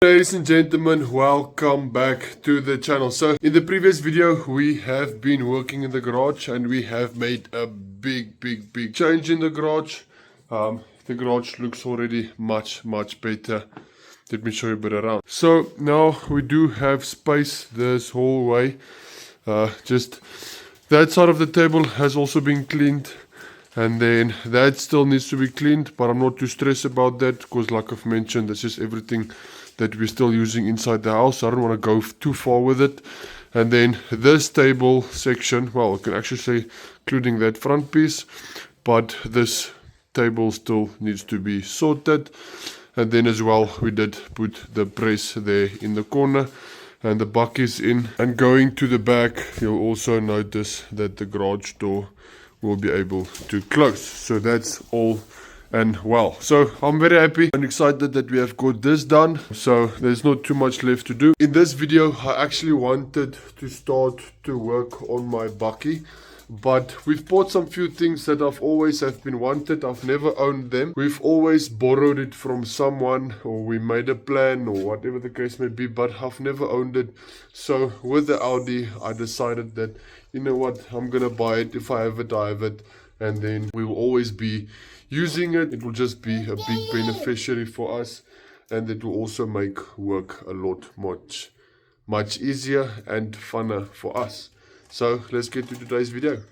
Ladies and gentlemen, welcome back to the channel. So in the previous video we have been working in the garage and we have made a big change in the garage. The garage looks already much better. Let me show you a bit around. So now we do have space this whole way. Just that side of the table has also been cleaned, and then that still needs to be cleaned, but I'm not too stressed about that because, like I've mentioned, that's just everything that we're still using inside the house. I don't want to go too far with it. And then this table section, well, I can actually say including that front piece, but this table still needs to be sorted. And then as well, we did put the press there in the corner and the buck is in. And going to the back, you'll also notice that the garage door will be able to close. So that's all and well. So I'm very happy and excited that we have got this done. So there's not too much left to do. In this video, I actually wanted to start to work on my bucky, but we've bought some few things that I've always have been wanted. I've never owned them. We've always borrowed it from someone, or we made a plan, or whatever the case may be, but I've never owned it. So with the Audi, I decided that, you know what, I'm gonna buy it. If I have it, I have it, and then we will always be using it. It will just be a big beneficiary for us, and it will also make work a lot much easier and funner for us. So let's get to today's video.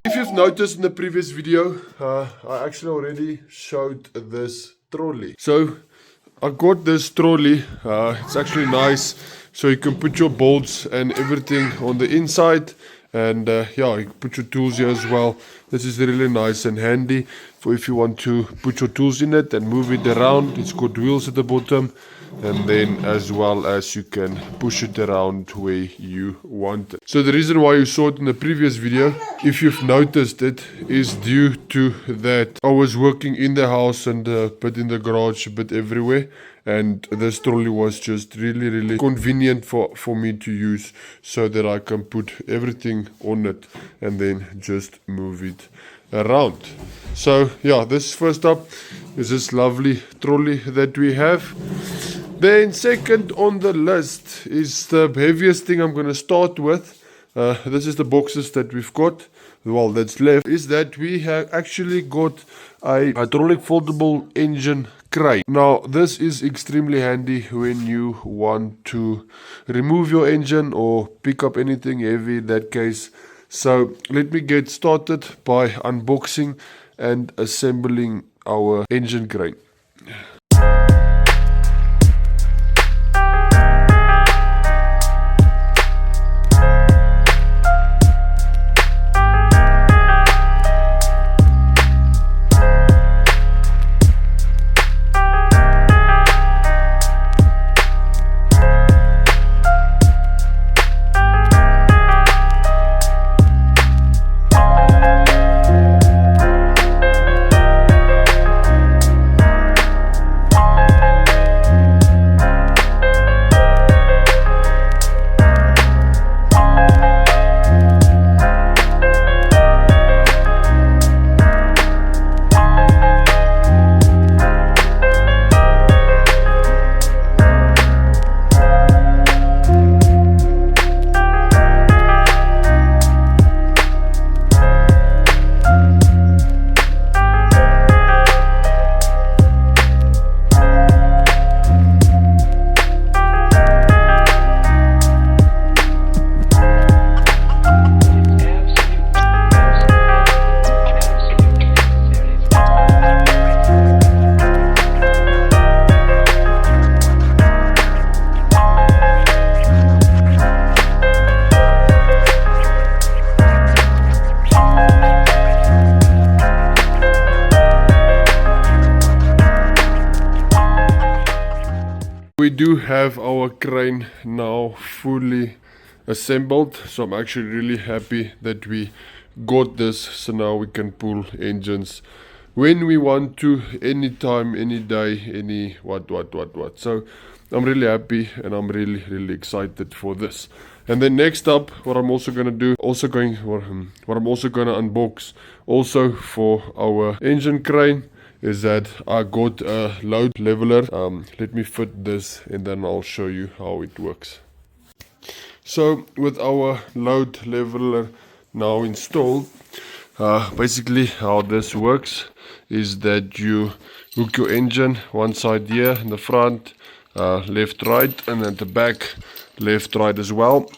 If you've noticed in the previous video, I actually already showed this trolley. So I got this trolley. It's actually nice, so you can put your bolts and everything on the inside. And yeah, you can put your tools here as well. This is really nice and handy for if you want to put your tools in it and move it around. It's got wheels at the bottom, and then as well as you can push it around where you want it. So the reason why you saw it in the previous video, if you've noticed it, is due to that I was working in the house and a bit in the garage, a bit everywhere. And this trolley was just really convenient for me to use, so that I can put everything on it and then just move it around. So yeah, this first up is this lovely trolley that we have. Then second on the list is the heaviest thing I'm going to start with. This is the boxes that we've got. Well, that's left is that we have actually got a hydraulic foldable engine crane. Now this is extremely handy when you want to remove your engine or pick up anything heavy in that case. So let me get started by unboxing and assembling our engine crane. We do have our crane now fully assembled, so I'm actually really happy that we got this. So now we can pull engines when we want to, anytime, any day, any what. So I'm really happy and I'm really excited for this. And then next up, what I'm also gonna do, what I'm also gonna unbox also for our engine crane, is that I got a load leveler. Let me fit this and then I'll show you how it works. So with our load leveler now installed, basically how this works is that you hook your engine one side here in the front, left, right, and at the back, left, right as well.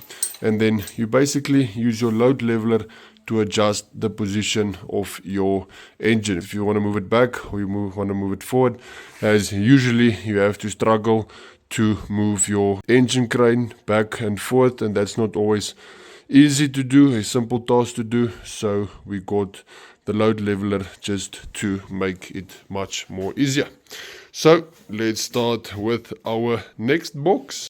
And then you basically use your load leveler to adjust the position of your engine. If you want to move it back or you want to move it forward, as usually you have to struggle to move your engine crane back and forth, and that's not always easy to do, a simple task to do. So we got the load leveler just to make it much more easier. So let's start with our next box.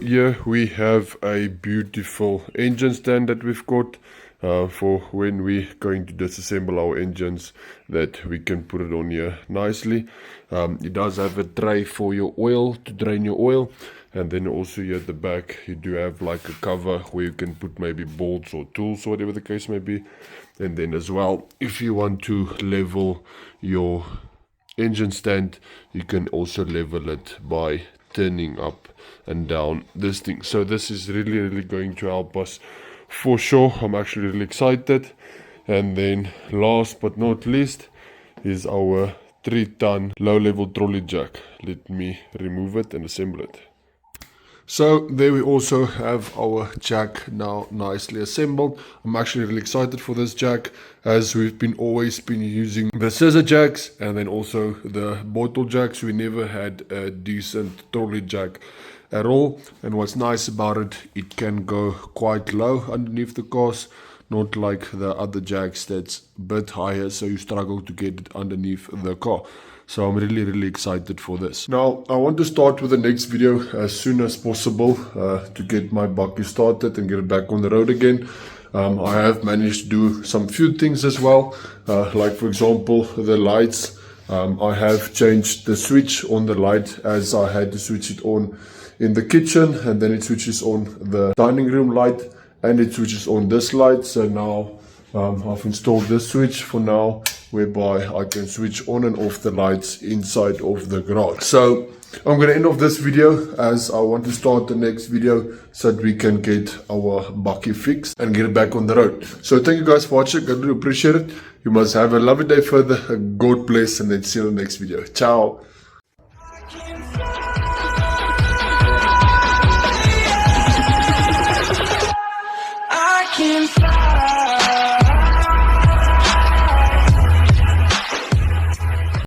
Here we have a beautiful engine stand that we've got for when we're going to disassemble our engines, that we can put it on here nicely. It does have a tray for your oil, to drain your oil, and then also here at the back you do have like a cover where you can put maybe bolts or tools or whatever the case may be. And then as well, if you want to level your engine stand, you can also level it by turning up and down this thing. So this is really going to help us for sure. I'm actually really excited. And then last but not least is our 3-ton low level trolley jack. Let me remove it and assemble it. So there we also have our jack now nicely assembled. I'm actually really excited for this jack, as we've always been using the scissor jacks and then also the bottle jacks. We never had a decent trolley jack at all. And what's nice about it, it can go quite low underneath the cars, not like the other jacks that's a bit higher, so you struggle to get it underneath the car. So I'm really excited for this. Now I want to start with the next video as soon as possible to get my bucky started and get it back on the road again. I have managed to do some few things as well, like for example the lights. I have changed the switch on the light, as I had to switch it on in the kitchen, and then it switches on the dining room light and it switches on this light. So now I've installed this switch for now, whereby I can switch on and off the lights inside of the garage. So I'm going to end off this video, as I want to start the next video so that we can get our bucky fixed and get it back on the road. So thank you guys for watching. I really appreciate it. You must have a lovely day further. God bless, and then see you in the next video. Ciao.